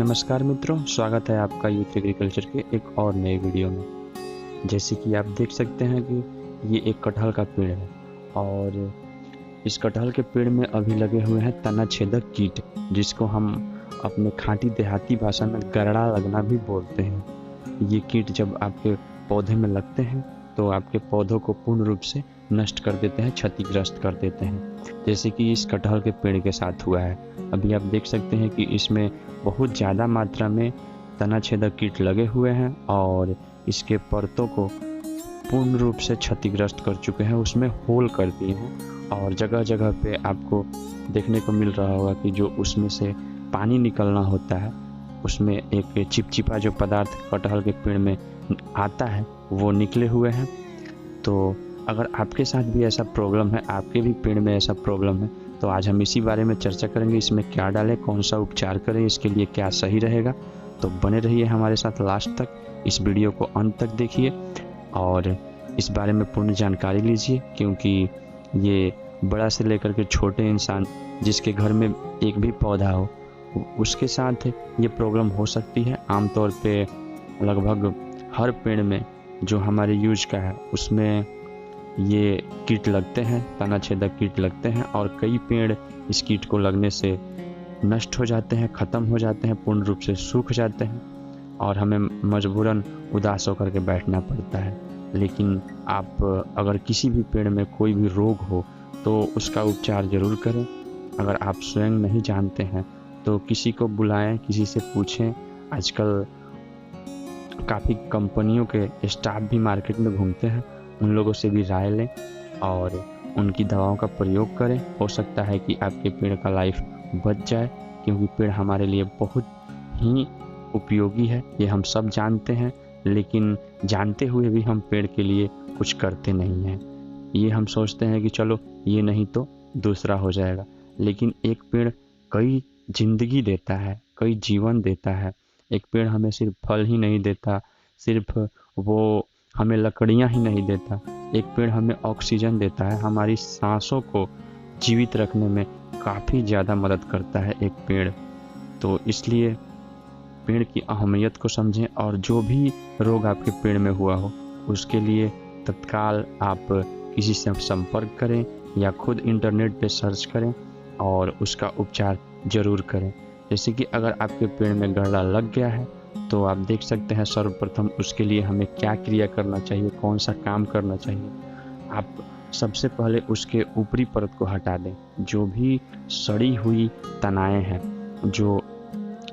नमस्कार मित्रों, स्वागत है आपका यूथ एग्रीकल्चर के एक और नए वीडियो में। जैसे कि आप देख सकते हैं कि ये एक कटहल का पेड़ है और इस कटहल के पेड़ में अभी लगे हुए हैं तना छेदक कीट, जिसको हम अपने खाँटी देहाती भाषा में गरड़ा लगना भी बोलते हैं। ये कीट जब आपके पौधे में लगते हैं तो आपके पौधों को पूर्ण रूप से नष्ट कर देते हैं, क्षतिग्रस्त कर देते हैं, जैसे कि इस कटहल के पेड़ के साथ हुआ है। अभी आप देख सकते हैं कि इसमें बहुत ज़्यादा मात्रा में तना छेदक कीट लगे हुए हैं और इसके परतों को पूर्ण रूप से क्षतिग्रस्त कर चुके हैं, उसमें होल कर दिए हैं और जगह जगह पे आपको देखने को मिल रहा होगा कि जो उसमें से पानी निकलना होता है, उसमें एक चिपचिपा जो पदार्थ कटहल के पेड़ में आता है वो निकले हुए हैं। तो अगर आपके साथ भी ऐसा प्रॉब्लम है, आपके भी पेड़ में ऐसा प्रॉब्लम है, तो आज हम इसी बारे में चर्चा करेंगे। इसमें क्या डालें, कौन सा उपचार करें, इसके लिए क्या सही रहेगा। तो बने रहिए हमारे साथ लास्ट तक, इस वीडियो को अंत तक देखिए और इस बारे में पूर्ण जानकारी लीजिए, क्योंकि ये बड़ा से लेकर के छोटे इंसान जिसके घर में एक भी पौधा हो उसके साथ ये प्रॉब्लम हो सकती है। आमतौर पे लगभग हर पेड़ में जो हमारे यूज का है उसमें ये कीट लगते हैं, तना छेदक कीट लगते हैं और कई पेड़ इस कीट को लगने से नष्ट हो जाते हैं, ख़त्म हो जाते हैं, पूर्ण रूप से सूख जाते हैं और हमें मजबूरन उदास होकर के बैठना पड़ता है। लेकिन आप अगर किसी भी पेड़ में कोई भी रोग हो तो उसका उपचार ज़रूर करें। अगर आप स्वयं नहीं जानते हैं तो किसी को बुलाएं, किसी से पूछें। आजकल काफ़ी कंपनियों के स्टाफ भी मार्केट में घूमते हैं, उन लोगों से भी राय लें और उनकी दवाओं का प्रयोग करें। हो सकता है कि आपके पेड़ का लाइफ बच जाए, क्योंकि पेड़ हमारे लिए बहुत ही उपयोगी है, ये हम सब जानते हैं। लेकिन जानते हुए भी हम पेड़ के लिए कुछ करते नहीं हैं। ये हम सोचते हैं कि चलो ये नहीं तो दूसरा हो जाएगा, लेकिन एक पेड़ कई जिंदगी देता है, कई जीवन देता है। एक पेड़ हमें सिर्फ फल ही नहीं देता, सिर्फ वो हमें लकड़ियाँ ही नहीं देता, एक पेड़ हमें ऑक्सीजन देता है, हमारी सांसों को जीवित रखने में काफ़ी ज़्यादा मदद करता है एक पेड़। तो इसलिए पेड़ की अहमियत को समझें और जो भी रोग आपके पेड़ में हुआ हो उसके लिए तत्काल आप किसी से संपर्क करें या खुद इंटरनेट पे सर्च करें और उसका उपचार ज़रूर करें। जैसे कि अगर आपके पेड़ में गरड़ा लग गया है तो आप देख सकते हैं सर्वप्रथम उसके लिए हमें क्या क्रिया करना चाहिए, कौन सा काम करना चाहिए। आप सबसे पहले उसके ऊपरी परत को हटा दें। जो भी सड़ी हुई तनाएं हैं, जो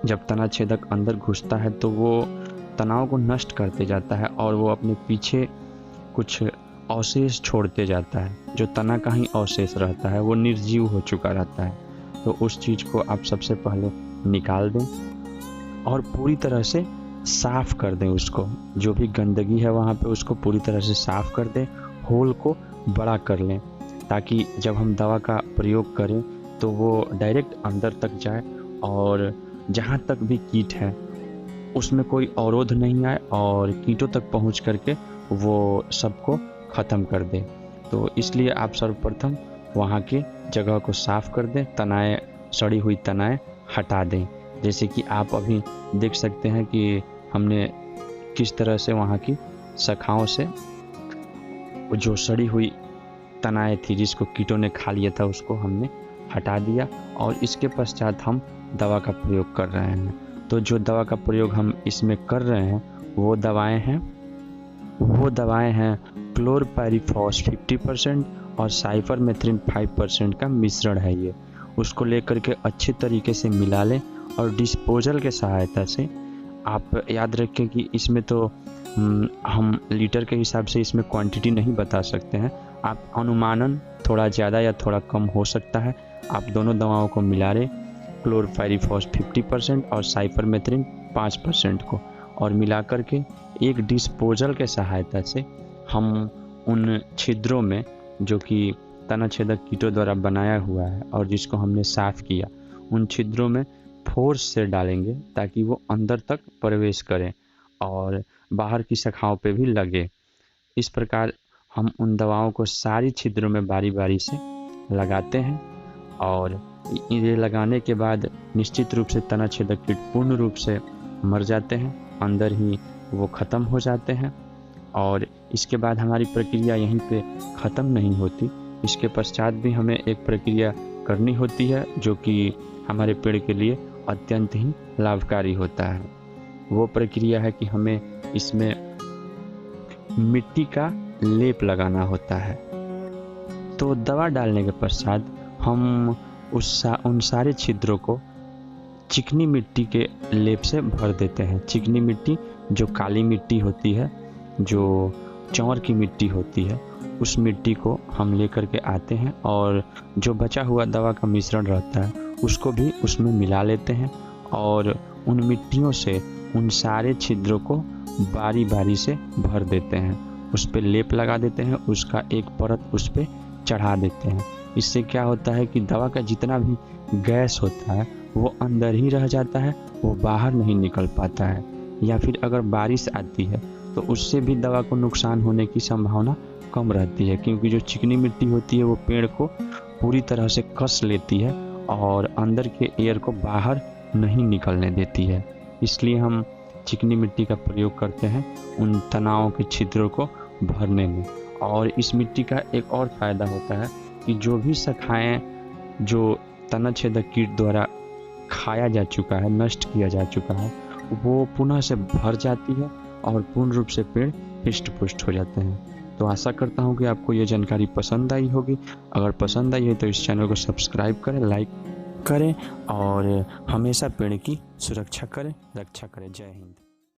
जब तना छेदक अंदर घुसता है तो वो तनाव को नष्ट करते जाता है और वो अपने पीछे कुछ अवशेष छोड़ते जाता है। जो तना का ही अवशेष रहता है वो निर्जीव हो चुका रहता है, तो उस चीज़ को आप सबसे पहले निकाल दें और पूरी तरह से साफ़ कर दें। उसको जो भी गंदगी है वहाँ पे उसको पूरी तरह से साफ़ कर दें, होल को बड़ा कर लें, ताकि जब हम दवा का प्रयोग करें तो वो डायरेक्ट अंदर तक जाए और जहाँ तक भी कीट है उसमें कोई अवरोध नहीं आए और कीटों तक पहुँच करके वो सबको ख़त्म कर दे। तो इसलिए आप सर्वप्रथम वहाँ के जगह को साफ़ कर दें, तनाएँ, सड़ी हुई तनाएँ हटा दें। जैसे कि आप अभी देख सकते हैं कि हमने किस तरह से वहाँ की शाखाओं से जो सड़ी हुई तनाएँ थी जिसको कीटों ने खा लिया था उसको हमने हटा दिया और इसके पश्चात हम दवा का प्रयोग कर रहे हैं। तो जो दवा का प्रयोग हम इसमें कर रहे हैं वो दवाएं हैं क्लोरपायरीफॉस 50% और साइपरमेथ्रिन 5% का मिश्रण है। ये उसको लेकर के अच्छे तरीके से मिला लें और डिस्पोजल के सहायता से आप याद रखें कि इसमें तो हम लीटर के हिसाब से इसमें क्वांटिटी नहीं बता सकते हैं, आप अनुमानन थोड़ा ज़्यादा या थोड़ा कम हो सकता है। आप दोनों दवाओं को मिला लें, क्लोरपायरीफॉस 50% और साइपरमेथ्रिन 5% को, और मिला करके एक डिस्पोजल के सहायता से हम उन छिद्रों में जो कि तना छेदक कीटों द्वारा बनाया हुआ है और जिसको हमने साफ़ किया, उन छिद्रों में फोर्स से डालेंगे ताकि वो अंदर तक प्रवेश करें और बाहर की शाखाओं पे भी लगे। इस प्रकार हम उन दवाओं को सारी छिद्रों में बारी बारी से लगाते हैं और ये लगाने के बाद निश्चित रूप से तना छेदक कीट पूर्ण रूप से मर जाते हैं, अंदर ही वो ख़त्म हो जाते हैं। और इसके बाद हमारी प्रक्रिया यहीं पे ख़त्म नहीं होती, इसके पश्चात भी हमें एक प्रक्रिया करनी होती है जो कि हमारे पेड़ के लिए अत्यंत ही लाभकारी होता है। वो प्रक्रिया है कि हमें इसमें मिट्टी का लेप लगाना होता है। तो दवा डालने के पश्चात हम उन सारे छिद्रों को चिकनी मिट्टी के लेप से भर देते हैं। चिकनी मिट्टी जो काली मिट्टी होती है, जो चौर की मिट्टी होती है, उस मिट्टी को हम लेकर के आते हैं और जो बचा हुआ दवा का मिश्रण रहता है उसको भी उसमें मिला लेते हैं और उन मिट्टियों से उन सारे छिद्रों को बारी बारी से भर देते हैं, उस पर लेप लगा देते हैं, उसका एक परत उस पर चढ़ा देते हैं। इससे क्या होता है कि दवा का जितना भी गैस होता है वो अंदर ही रह जाता है, वो बाहर नहीं निकल पाता है। या फिर अगर बारिश आती है तो उससे भी दवा को नुकसान होने की संभावना कम रहती है, क्योंकि जो चिकनी मिट्टी होती है वो पेड़ को पूरी तरह से कस लेती है और अंदर के एयर को बाहर नहीं निकलने देती है। इसलिए हम चिकनी मिट्टी का प्रयोग करते हैं उन तनावों के छिद्रों को भरने में। और इस मिट्टी का एक और फ़ायदा होता है कि जो भी शाखाएँ जो तना छेदक कीट द्वारा खाया जा चुका है, नष्ट किया जा चुका है, वो पुनः से भर जाती है और पूर्ण रूप से पेड़ हृष्ट पुष्ट हो जाते हैं। तो आशा करता हूँ कि आपको ये जानकारी पसंद आई होगी। अगर पसंद आई है तो इस चैनल को सब्सक्राइब करें, लाइक करें और हमेशा पेड़ की सुरक्षा करें, रक्षा करें। जय हिंद।